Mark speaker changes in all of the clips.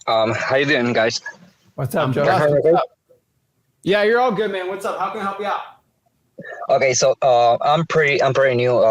Speaker 1: How you doing, guys?
Speaker 2: What's up,
Speaker 3: I'm
Speaker 2: Joe?
Speaker 3: blessed. What's up? Yeah, you're all good, man. What's up? How can I help you out?
Speaker 1: Okay, so I'm pretty new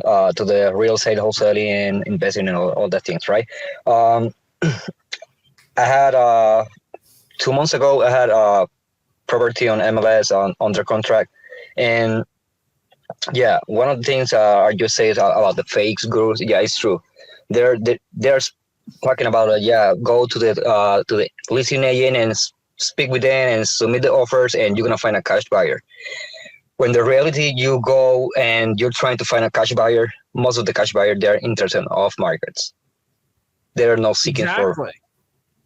Speaker 1: to the real estate wholesaling and investing and all that things, right? Um, I had 2 months ago I had a property on MLS on under contract, and yeah, one of the things I just say is about the fakes gurus. Yeah, it's true. They're talking about go to the listing agent and speak with them and submit the offers, and you're gonna find a cash buyer. When the reality, you go and you're trying to find a cash buyer, most of the cash buyer they're interested in off markets. They're not seeking for
Speaker 3: Exactly.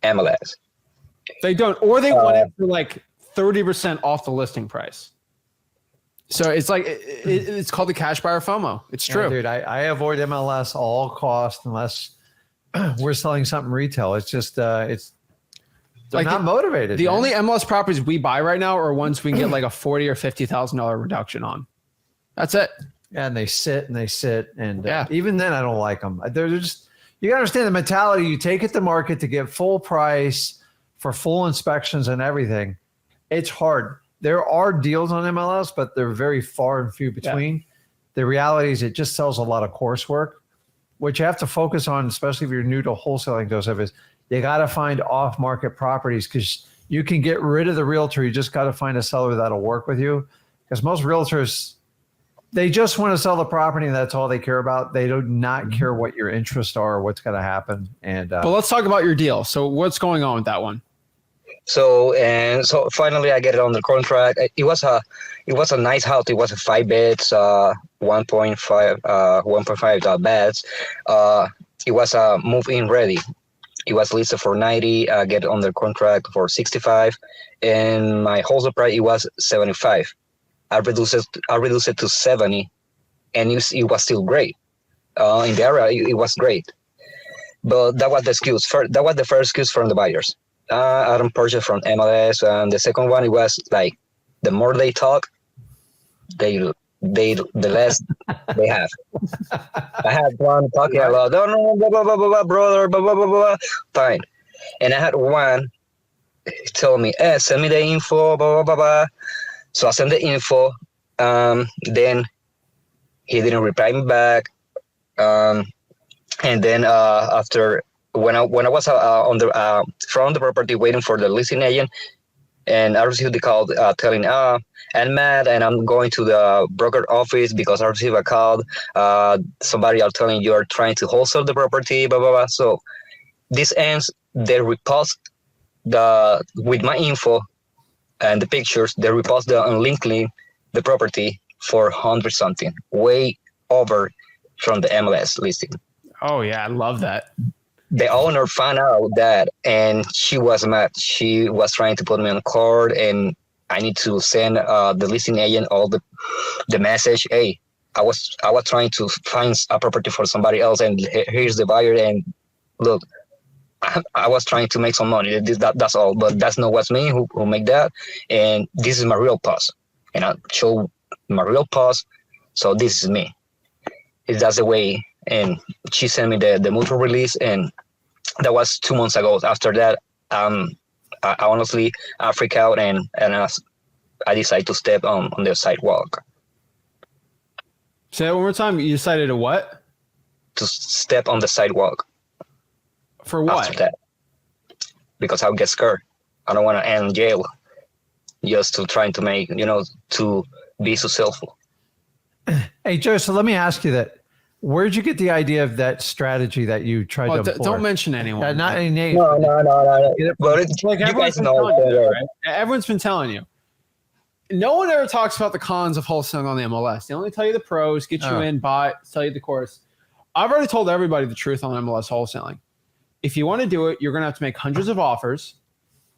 Speaker 1: MLS.
Speaker 3: They don't, or they want it for like 30% off the listing price. So it's like it's called the cash buyer FOMO. It's true,
Speaker 2: dude. I avoid MLS all cost unless we're selling something retail. It's just they're
Speaker 3: like
Speaker 2: not motivated.
Speaker 3: The
Speaker 2: man.
Speaker 3: only MLS properties we buy right now are ones we can get like a $40,000 or $50,000 reduction on. That's it.
Speaker 2: Yeah, and they sit, and
Speaker 3: Yeah.
Speaker 2: Even then, I don't like them. They're just you got to understand the mentality. You take it to market to get full price for full inspections and everything. It's hard. There are deals on MLS, but they're very far and few between. Yeah. The reality is it just sells a lot of coursework. What you have to focus on, especially if you're new to wholesaling, Joseph, is you got to find off-market properties because you can get rid of the realtor. You just got to find a seller that'll work with you. Because most realtors, they just want to sell the property and that's all they care about. They do not care what your interests are or what's going to happen. And
Speaker 3: but let's talk about your deal. So what's going on with that one?
Speaker 1: So finally I get it under contract. It was a nice house. It was a 5 beds, 1.5 beds. It was move-in ready. It was listed for 90. I get under contract for 65, and my wholesale price it was 75. I reduced it to 70, and it was still great. In the area, it was great. But that was the excuse. That was the first excuse from the buyers. I don't purchase from MLS, and the second one it was like the more they talk, the less they have. I had one talking a lot. Oh no, blah blah blah blah, brother, blah blah blah blah. Fine, and I had one tell me, send me the info, blah blah blah blah. So I sent the info. Then he didn't reply me back. And then after. When I was on the front of the property waiting for the listing agent, and I received the call telling, I'm mad and I'm going to the broker office because I received a call. Somebody are telling you're trying to wholesale the property, blah, blah, blah. So this ends, they repost with my info and the pictures, they repost on LinkedIn the property for 100 something, way over from the MLS listing.
Speaker 3: Oh yeah, I love that.
Speaker 1: The owner found out that, and she was mad. She was trying to put me on court, and I need to send the listing agent all the message. Hey, I was trying to find a property for somebody else, and here's the buyer. And look, I was trying to make some money. That's all, but that's not what's me who make that. And this is my real post, and I show my real post. So this is me. That's the way. And she sent me the mutual release, and that was 2 months ago. After that, I honestly freak out, and I decided to step on the sidewalk.
Speaker 3: Say that one more time. You decided to what?
Speaker 1: To step on the sidewalk.
Speaker 3: For what?
Speaker 1: After that, because I'll get scared. I don't want to end in jail. Just to trying to make, to be successful.
Speaker 2: Hey, Joe, so let me ask you that. Where'd you get the idea of that strategy that you tried to employ?
Speaker 3: Don't mention anyone.
Speaker 2: Not any names.
Speaker 1: No. But
Speaker 3: like
Speaker 1: you guys know.
Speaker 3: Right? Everyone's been telling you. No one ever talks about the cons of wholesaling on the MLS. They only tell you the pros, get you in, buy, tell you the course. I've already told everybody the truth on MLS wholesaling. If you want to do it, you're going to have to make hundreds of offers.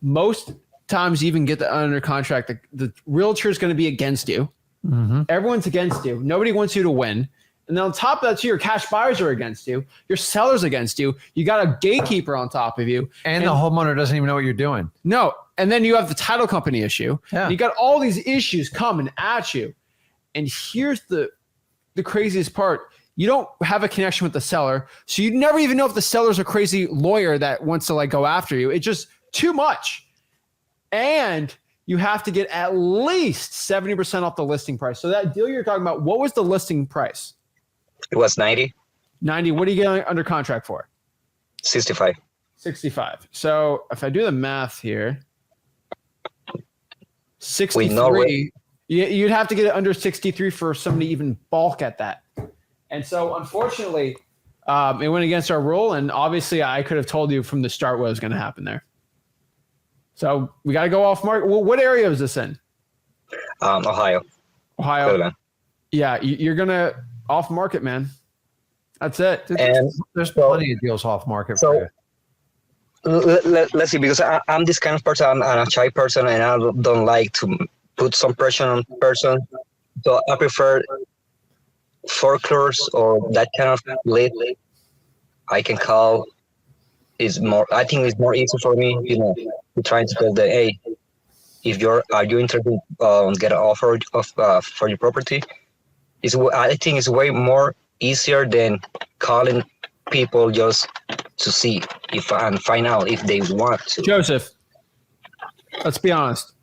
Speaker 3: Most times you even get under contract. The realtor is going to be against you. Mm-hmm. Everyone's against you. Nobody wants you to win. And then on top of that, too, your cash buyers are against you. Your sellers against you. You got a gatekeeper on top of you.
Speaker 2: And the homeowner doesn't even know what you're doing.
Speaker 3: No. And then you have the title company issue.
Speaker 2: Yeah.
Speaker 3: You got all these issues coming at you. And here's the craziest part. You don't have a connection with the seller. So you never even know if the seller's a crazy lawyer that wants to like go after you. It's just too much. And you have to get at least 70% off the listing price. So that deal you're talking about, what was the listing price?
Speaker 1: It was 90.
Speaker 3: 90. What are you getting under contract for?
Speaker 1: 65.
Speaker 3: 65. So if I do the math here, 63, you'd have to get it under 63 for somebody to even balk at that. And so, unfortunately, it went against our rule, and obviously, I could have told you from the start what was going to happen there. So we got to go off market. Well, what area is this in?
Speaker 1: Ohio.
Speaker 3: Ohio. Yeah, you're going to off market, man. That's it.
Speaker 1: And
Speaker 2: there's plenty of deals off market for you.
Speaker 1: Let's see, because I'm this kind of person. I'm a shy person, and I don't like to put some pressure on person. So I prefer foreclosures or that kind of lead. I can call. I think it's more easy for me, trying to tell them, hey, if are you interested get an offer of for your property? I think it's way more easier than calling people just to see if and find out if they want to.
Speaker 3: Joseph, let's be honest.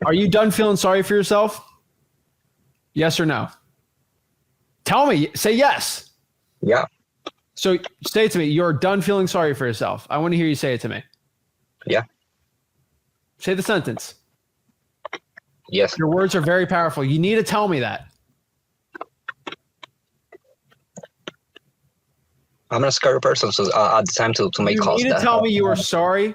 Speaker 3: Are you done feeling sorry for yourself? Yes or no? Tell me. Say yes.
Speaker 1: Yeah.
Speaker 3: So say it to me. You're done feeling sorry for yourself. I want to hear you say it to me.
Speaker 1: Yeah.
Speaker 3: Say the sentence.
Speaker 1: Yes.
Speaker 3: Your words are very powerful. You need to tell me that.
Speaker 1: I'm not a scary person, so at the time to make calls.
Speaker 3: You need to tell me you are sorry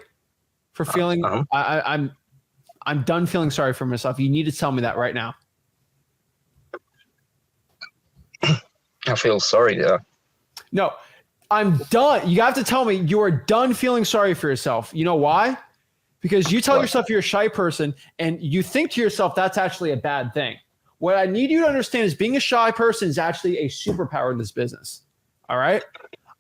Speaker 3: for feeling. I'm done feeling sorry for myself. You need to tell me that right now.
Speaker 1: I feel sorry. Yeah.
Speaker 3: No, I'm done. You have to tell me you are done feeling sorry for yourself. You know why? Because you tell yourself you're a shy person and you think to yourself that's actually a bad thing. What I need you to understand is being a shy person is actually a superpower in this business. All right?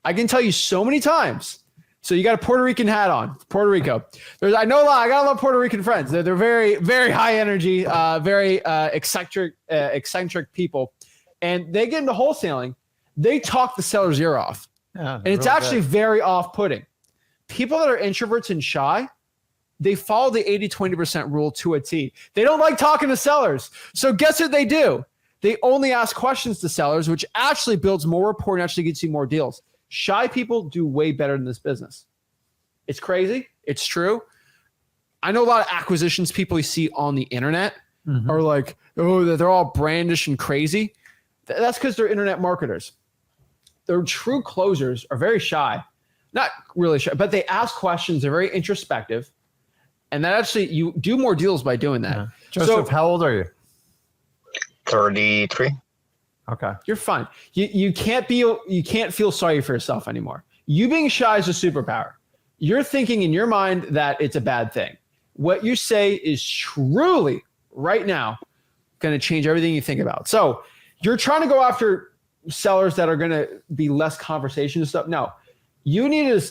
Speaker 3: I can tell you so many times. So you got a Puerto Rican hat on, Puerto Rico. I know a lot. I got a lot of Puerto Rican friends. They're very, very high energy, very eccentric people. And they get into wholesaling. They talk the seller's ear off. Yeah, and it's actually very off-putting. People that are introverts and shy, they follow the 80-20% rule to a T. They don't like talking to sellers. So guess what they do? They only ask questions to sellers, which actually builds more rapport and actually gets you more deals. Shy people do way better in this business. It's crazy. It's true. I know a lot of acquisitions people you see on the internet are like, oh, they're all brandish and crazy. That's because they're internet marketers. Their true closers are very shy. Not really shy, but they ask questions. They're very introspective. And that actually, you do more deals by doing that.
Speaker 2: Yeah. Joseph, how old are you?
Speaker 1: 33.
Speaker 2: Okay.
Speaker 3: You're fine. You can't feel sorry for yourself anymore. You being shy is a superpower. You're thinking in your mind that it's a bad thing. What you say is truly right now going to change everything you think about. So you're trying to go after sellers that are going to be less conversation and stuff. No, you need to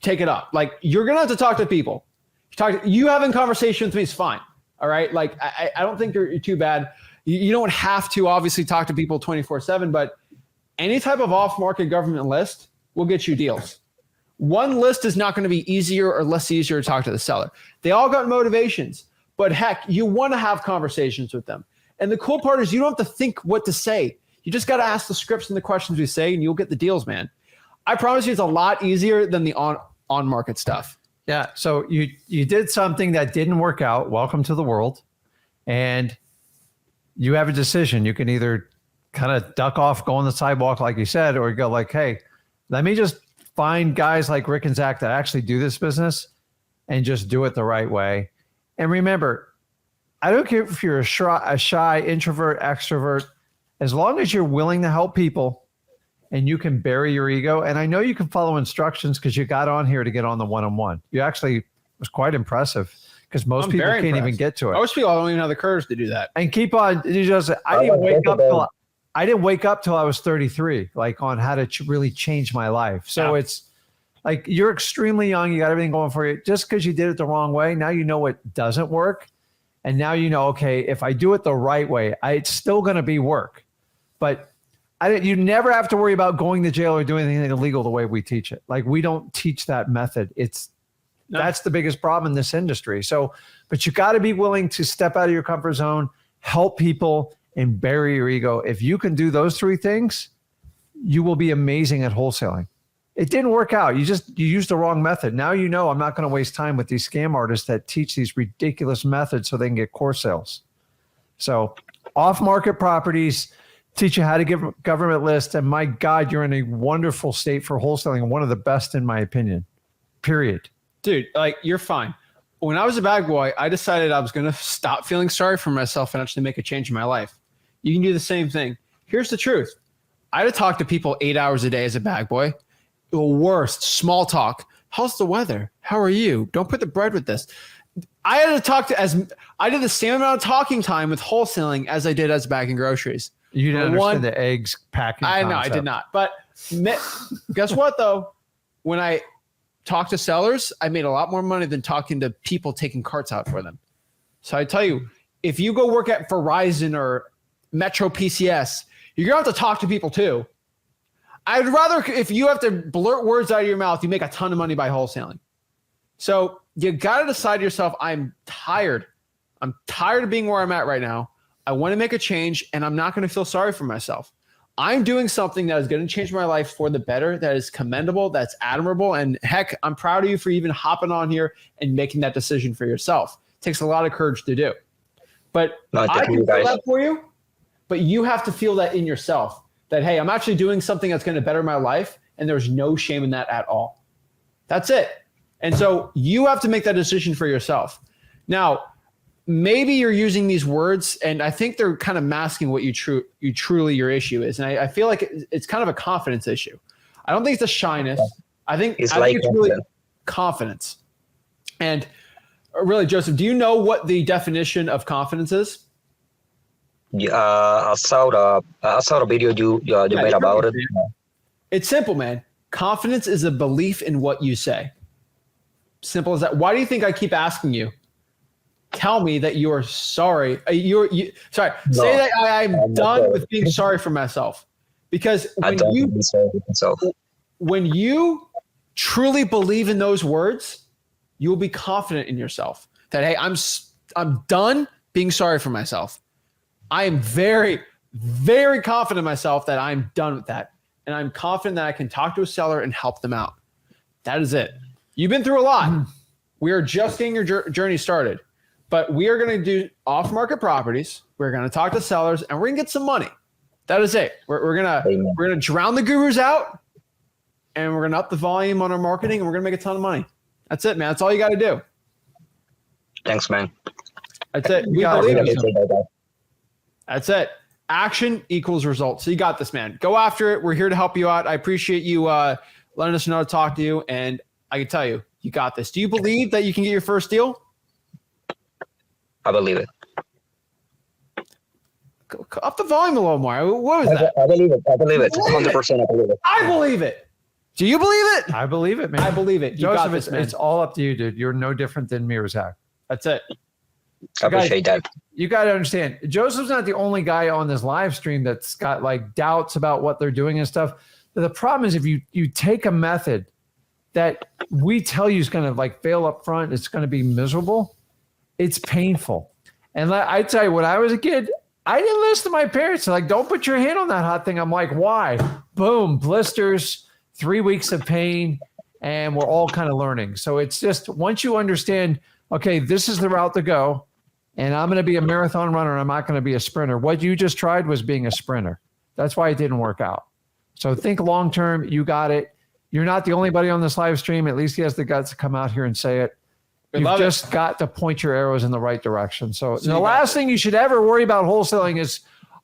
Speaker 3: take it up. Like you're going to have to talk to people. You having conversation with me is fine. All right. Like I don't think you're too bad. You don't have to obviously talk to people 24/7, but any type of off-market government list will get you deals. One list is not going to be easier or less easier to talk to the seller. They all got motivations, but heck, you want to have conversations with them. And the cool part is you don't have to think what to say. You just got to ask the scripts and the questions we say, and you'll get the deals, man. I promise you it's a lot easier than the on-market stuff.
Speaker 2: Yeah, so you did something that didn't work out. Welcome to the world. And you have a decision. You can either kind of duck off, go on the sidewalk like you said, or go like, hey, let me just find guys like Rick and Zach that actually do this business and just do it the right way. And remember, I don't care if you're a shy introvert, extrovert, as long as you're willing to help people and you can bury your ego. And I know you can follow instructions because you got on here to get on the one-on-one. You actually was quite impressive because most people can't even get to it.
Speaker 3: Most people don't even have the courage to do that.
Speaker 2: And keep on. I didn't wake up till I was 33, like on how to really change my life. So it's like you're extremely young. You got everything going for you. Just because you did it the wrong way, now you know what doesn't work. And now you know, okay, if I do it the right way, it's still going to be work. But You never have to worry about going to jail or doing anything illegal the way we teach it. Like, we don't teach that method. That's the biggest problem in this industry. So, but you got to be willing to step out of your comfort zone, help people, and bury your ego. If you can do those three things, you will be amazing at wholesaling. It didn't work out. You used the wrong method. Now you know I'm not going to waste time with these scam artists that teach these ridiculous methods so they can get course sales. So off-market properties, teach you how to give government lists. And my God, you're in a wonderful state for wholesaling, one of the best in my opinion, period.
Speaker 3: Dude, like, you're fine. When I was a bag boy, I decided I was going to stop feeling sorry for myself and actually make a change in my life. You can do the same thing. Here's the truth. I had to talk to people 8 hours a day as a bag boy. The worst, small talk. How's the weather? How are you? Don't put the bread with this. I had to talk to I did the same amount of talking time with wholesaling as I did as bagging groceries.
Speaker 2: You didn't understand the eggs packing
Speaker 3: I know,
Speaker 2: concept.
Speaker 3: I did not. But guess what, though? When I talked to sellers, I made a lot more money than talking to people taking carts out for them. So I tell you, if you go work at Verizon or Metro PCS, you're going to have to talk to people too. I'd rather, if you have to blurt words out of your mouth, you make a ton of money by wholesaling. So you got to decide to yourself, I'm tired. I'm tired of being where I'm at right now. I want to make a change, and I'm not going to feel sorry for myself. I'm doing something that is going to change my life for the better, that is commendable, that's admirable. And heck, I'm proud of you for even hopping on here and making that decision for yourself. It takes a lot of courage to do. But I can feel that for you, but you have to feel that in yourself, that, hey, I'm actually doing something that's going to better my life, and there's no shame in that at all. That's it. And so you have to make that decision for yourself. Now, maybe you're using these words, and I think they're kind of masking what you truly your issue is. And I feel like it's kind of a confidence issue. I don't think it's a shyness. I think it's really confidence. And really, Joseph, do you know what the definition of confidence is?
Speaker 1: Yeah, I saw the video you made about it.
Speaker 3: It's simple, man. Confidence is a belief in what you say. Simple as that. Why do you think I keep asking you? Tell me that you're sorry. Sorry. No, say that I'm done with being sorry for myself. Because when you truly believe in those words, you will be confident in yourself that, hey, I'm done being sorry for myself. I am very, very confident in myself that I'm done with that. And I'm confident that I can talk to a seller and help them out. That is it. You've been through a lot. We are just getting your journey started. But we are going to do off-market properties. We're going to talk to sellers, and we're going to get some money. That is it. We're going to drown the gurus out, and we're going to up the volume on our marketing, and we're going to make a ton of money. That's it, man. That's all you got to do.
Speaker 1: Thanks, man.
Speaker 3: That's it. We believe in you. That's it. Action equals results. So you got this, man. Go after it. We're here to help you out. I appreciate you letting us know how to talk to you, and I can tell you, you got this. Do you believe that you can get your first deal?
Speaker 1: I believe it.
Speaker 3: Up the volume a little more. What was that?
Speaker 1: I believe it. 100% I believe it.
Speaker 3: I believe it. Do you believe it?
Speaker 2: I believe it, man.
Speaker 3: I believe it. You
Speaker 2: Joseph,
Speaker 3: got this, man.
Speaker 2: It's all up to you, dude. You're no different than me or Zach.
Speaker 3: That's it.
Speaker 1: I appreciate that.
Speaker 2: You got to understand, Joseph's not the only guy on this live stream that's got like doubts about what they're doing and stuff. But the problem is if you take a method that we tell you is going to like fail up front, it's going to be miserable. It's painful. And I tell you, when I was a kid, I didn't listen to my parents. They're like, don't put your hand on that hot thing. I'm like, why? Boom, blisters, 3 weeks of pain, and we're all kind of learning. So it's just once you understand, okay, this is the route to go, and I'm going to be a marathon runner, and I'm not going to be a sprinter. What you just tried was being a sprinter. That's why it didn't work out. So think long-term. You got it. You're not the only buddy on this live stream. At least he has the guts to come out here and say it. You've just got to point your arrows in the right direction. So the last thing you should ever worry about wholesaling is,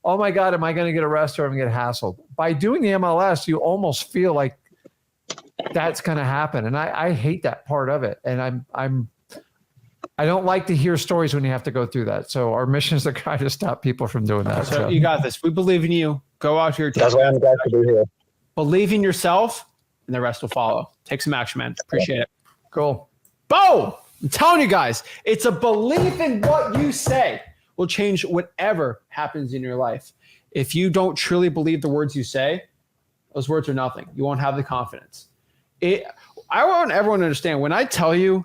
Speaker 2: oh my God, am I going to get arrested or am I going to get hassled? By doing the MLS, you almost feel like that's going to happen. And I hate that part of it. And I don't like to hear stories when you have to go through that. So our mission is to try to stop people from doing that.
Speaker 3: So you got this. We believe in you. Go out here.
Speaker 1: That's why I'm glad to be here.
Speaker 3: Believe in yourself, and the rest will follow. Take some action, man. Appreciate it.
Speaker 2: Cool.
Speaker 3: Boom! I'm telling you guys, it's a belief in what you say will change whatever happens in your life. If you don't truly believe the words you say, those words are nothing. You won't have the confidence. I want everyone to understand when I tell you,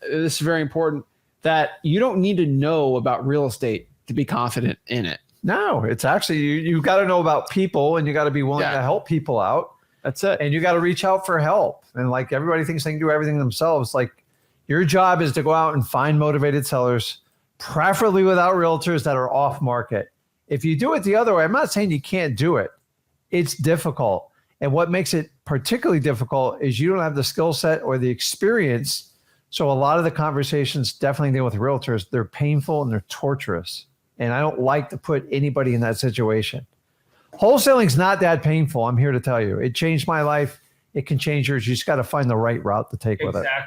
Speaker 3: this is very important, that you don't need to know about real estate to be confident in it.
Speaker 2: No, it's actually, you got to know about people and you got to be willing to help people out.
Speaker 3: That's it.
Speaker 2: And you got to reach out for help. And like everybody thinks they can do everything themselves. Like your job is to go out and find motivated sellers, preferably without realtors that are off market. If you do it the other way, I'm not saying you can't do it. It's difficult. And what makes it particularly difficult is you don't have the skill set or the experience. So a lot of the conversations definitely deal with realtors. They're painful and they're torturous. And I don't like to put anybody in that situation. Wholesaling's not that painful. I'm here to tell you. It changed my life. It can change yours. You just got to find the right route to take with it.